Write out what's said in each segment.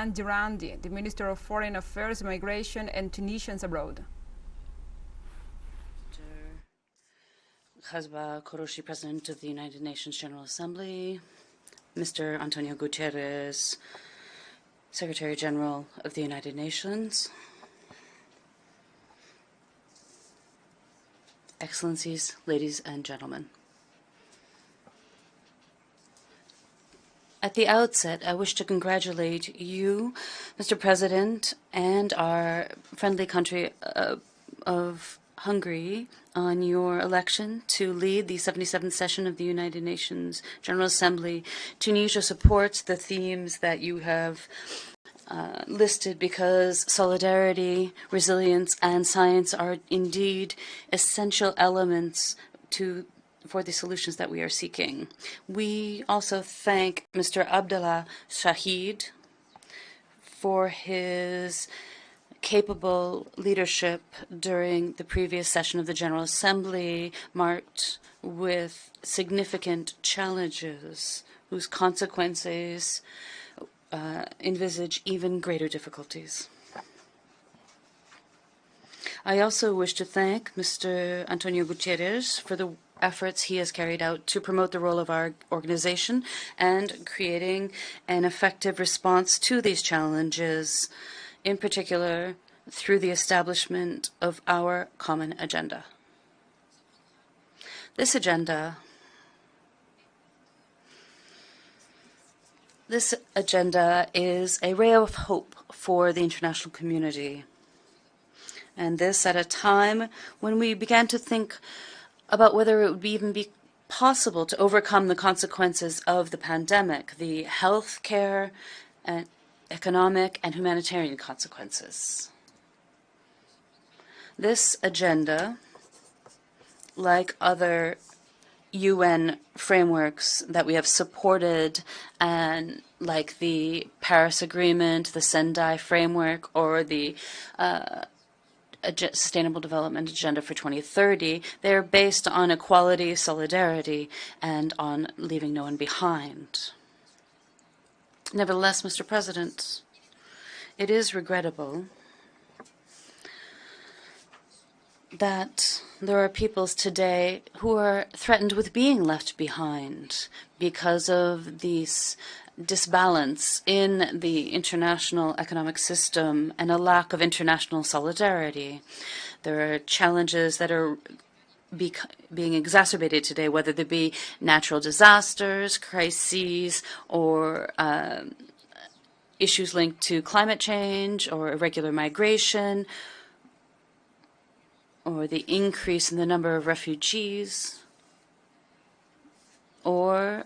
and Jerandi, the Minister of Foreign Affairs, Migration and Tunisians Abroad. Khazba Koroshi, President of the United Nations General Assembly, Mr. Antonio Guterres, Secretary General of the United Nations, Excellencies, ladies and gentlemen. At the outset, I wish to congratulate you, Mr. President, and our friendly country of Hungary on your election to lead the 77th session of the United Nations General Assembly. Tunisia supports the themes that you have listed because solidarity, resilience, and science are indeed essential elements for the solutions that we are seeking. We also thank Mr. Abdallah Shahid for his capable leadership during the previous session of the General Assembly, marked with significant challenges whose consequences envisage even greater difficulties. I also wish to thank Mr. Antonio Guterres for the efforts he has carried out to promote the role of our organization and creating an effective response to these challenges, in particular through the establishment of our common agenda. This agenda is a ray of hope for the international community. And this at a time when we began to think about whether it would even be possible to overcome the consequences of the pandemic, the healthcare and economic and humanitarian consequences. This agenda, like other UN frameworks that we have supported, and like the Paris Agreement, the Sendai framework, or the Sustainable Development Agenda for 2030, they are based on equality, solidarity, and on leaving no one behind. Nevertheless, Mr. President, it is regrettable that there are peoples today who are threatened with being left behind because of this disbalance in the international economic system and a lack of international solidarity. There are challenges that are being exacerbated today, whether they be natural disasters, crises, or issues linked to climate change or irregular migration, or the increase in the number of refugees, or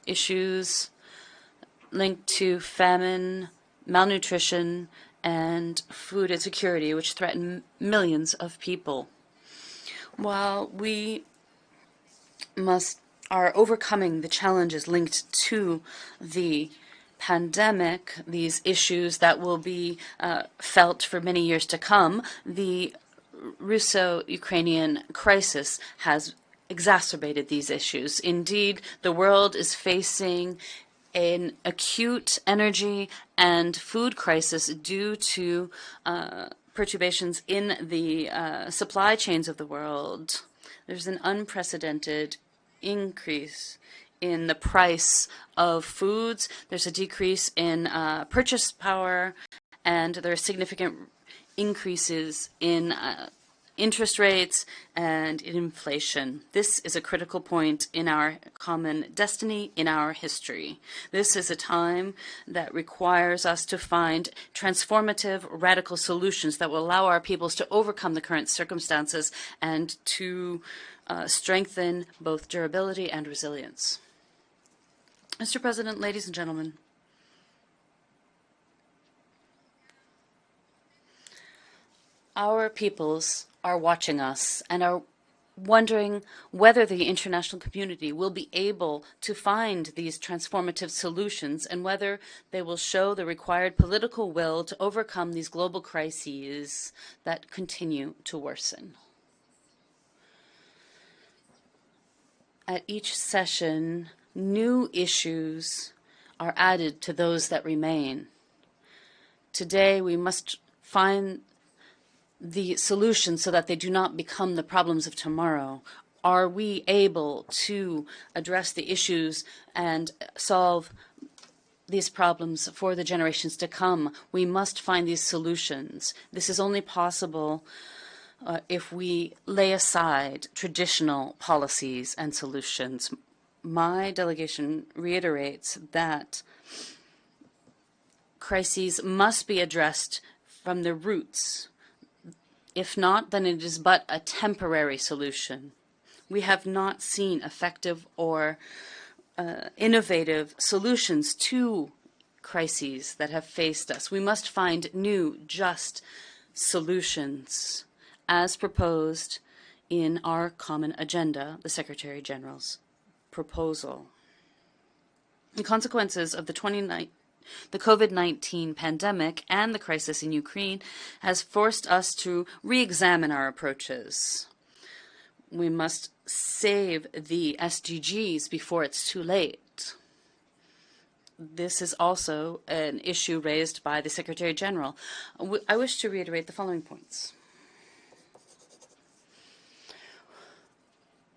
issues linked to famine, malnutrition, and food insecurity, which threaten millions of people. While we are overcoming the challenges linked to the pandemic, these issues that will be felt for many years to come, the Russo-Ukrainian crisis has exacerbated these issues. Indeed, the world is facing an acute energy and food crisis due to perturbations in the supply chains of the world. There's an unprecedented increase in the price of foods. There's a decrease in purchase power, and there are significant increases in interest rates and in inflation. This is a critical point in our common destiny, in our history. This is a time that requires us to find transformative, radical solutions that will allow our peoples to overcome the current circumstances and to strengthen both durability and resilience. Mr. President, ladies and gentlemen, our peoples are watching us and are wondering whether the international community will be able to find these transformative solutions and whether they will show the required political will to overcome these global crises that continue to worsen. At each session, new issues are added to those that remain. Today, we must find the solutions so that they do not become the problems of tomorrow. Are we able to address the issues and solve these problems for the generations to come? We must find these solutions. This is only possible if we lay aside traditional policies and solutions. My delegation reiterates that crises must be addressed from the roots. If not, then it is but a temporary solution. We have not seen effective or innovative solutions to crises that have faced us. We must find new, just solutions as proposed in our common agenda, the Secretary General's proposal. The consequences of the COVID-19 pandemic and the crisis in Ukraine has forced us to re-examine our approaches. We must save the SDGs before it's too late. This is also an issue raised by the Secretary General. I wish to reiterate the following points.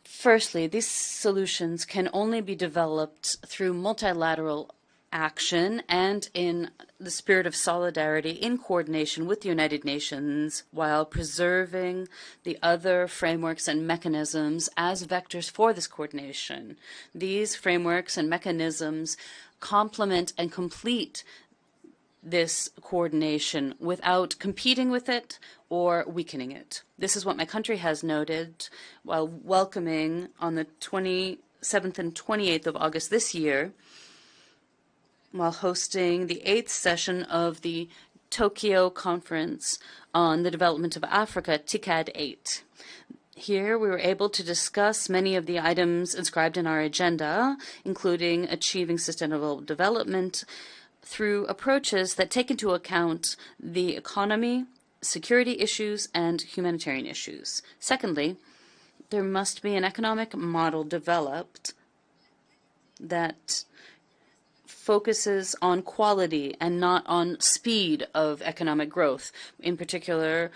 Firstly, these solutions can only be developed through multilateral action and in the spirit of solidarity in coordination with the United Nations, while preserving the other frameworks and mechanisms as vectors for this coordination. These frameworks and mechanisms complement and complete this coordination without competing with it or weakening it. This is what my country has noted while welcoming on the 27th and 28th of August this year, while hosting the 8th session of the Tokyo Conference on the Development of Africa, TICAD 8. Here we were able to discuss many of the items inscribed in our agenda, including achieving sustainable development through approaches that take into account the economy, security issues, and humanitarian issues. Secondly, there must be an economic model developed that focuses on quality and not on speed of economic growth, in particular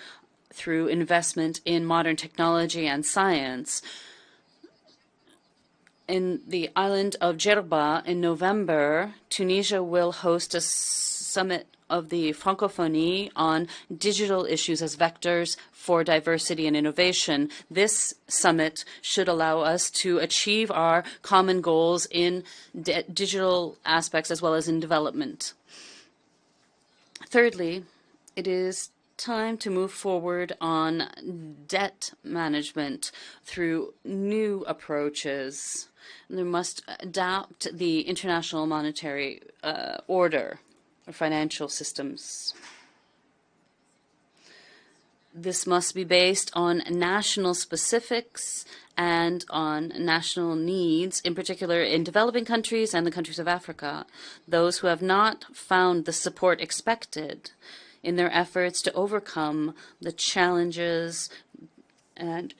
through investment in modern technology and science. In the island of Jerba in November, Tunisia will host a summit of the Francophonie on digital issues as vectors for diversity and innovation. This summit should allow us to achieve our common goals in digital aspects as well as in development. Thirdly, it is time to move forward on debt management through new approaches. They must adapt the international monetary order or financial systems. This must be based on national specifics and on national needs, in particular in developing countries and the countries of Africa, those who have not found the support expected in their efforts to overcome the challenges and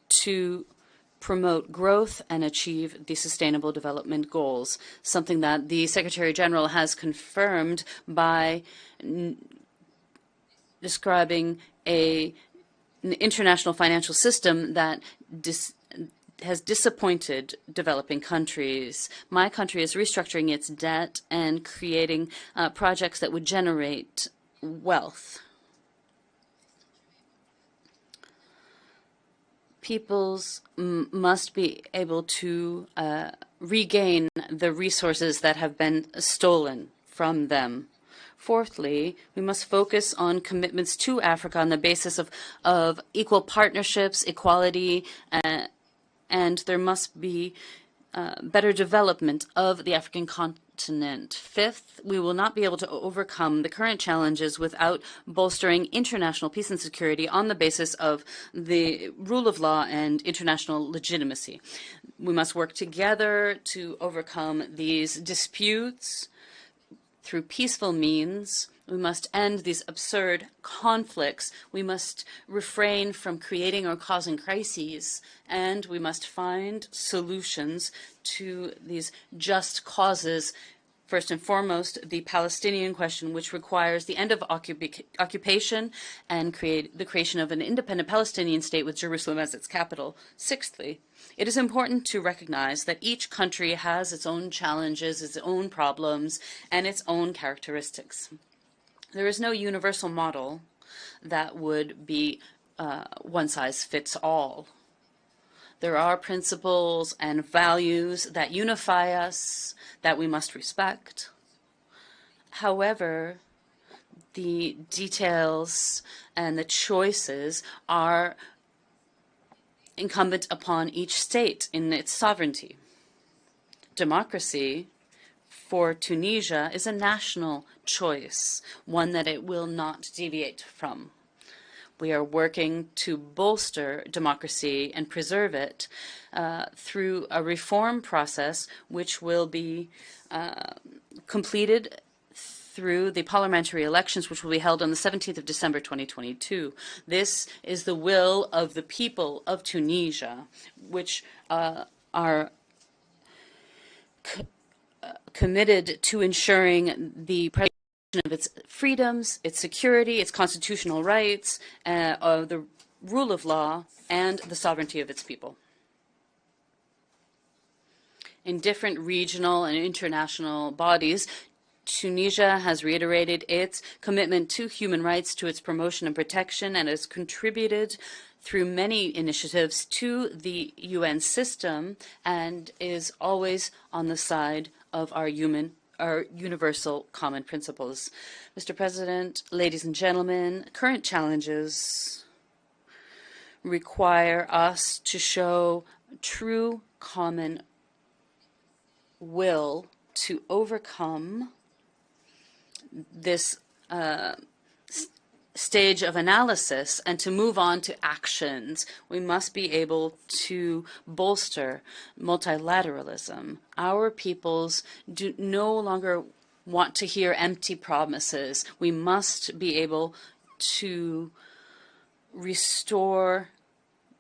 to promote growth and achieve the Sustainable Development Goals, something that the Secretary General has confirmed by describing an international financial system that has disappointed developing countries. My country is restructuring its debt and creating projects that would generate wealth. Peoples must be able to regain the resources that have been stolen from them. Fourthly, we must focus on commitments to Africa on the basis of equal partnerships, equality, and there must be better development of the African continent. Fifth, we will not be able to overcome the current challenges without bolstering international peace and security on the basis of the rule of law and international legitimacy. We must work together to overcome these disputes through peaceful means. We must end these absurd conflicts. We must refrain from creating or causing crises, and we must find solutions to these just causes First and foremost, the Palestinian question, which requires the end of occupation and the creation of an independent Palestinian state with Jerusalem as its capital. Sixthly, it is important to recognize that each country has its own challenges, its own problems, and its own characteristics. There is no universal model that would be one size fits all. There are principles and values that unify us that we must respect. However, the details and the choices are incumbent upon each state in its sovereignty. Democracy for Tunisia is a national choice, one that it will not deviate from. We are working to bolster democracy and preserve it through a reform process which will be completed through the parliamentary elections, which will be held on the 17th of December 2022. This is the will of the people of Tunisia, which are committed to ensuring the of its freedoms, its security, its constitutional rights, the rule of law, and the sovereignty of its people. In different regional and international bodies, Tunisia has reiterated its commitment to human rights, to its promotion and protection, and has contributed through many initiatives to the UN system and is always on the side of our universal common principles. Mr. President, ladies and gentlemen, current challenges require us to show true common will to overcome this stage of analysis and to move on to actions. We must be able to bolster multilateralism. Our peoples do no longer want to hear empty promises. We must be able to restore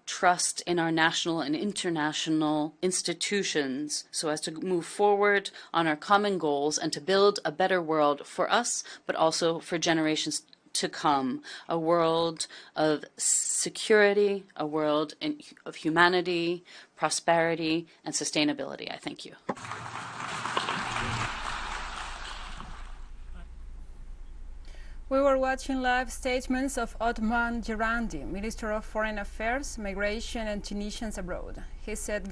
trust in our national and international institutions so as to move forward on our common goals and to build a better world for us, but also for generations to come, a world of security, a world of humanity, prosperity, and sustainability. I thank you. We were watching live statements of Othman Jerandi, Minister of Foreign Affairs, Migration and Tunisians Abroad. He said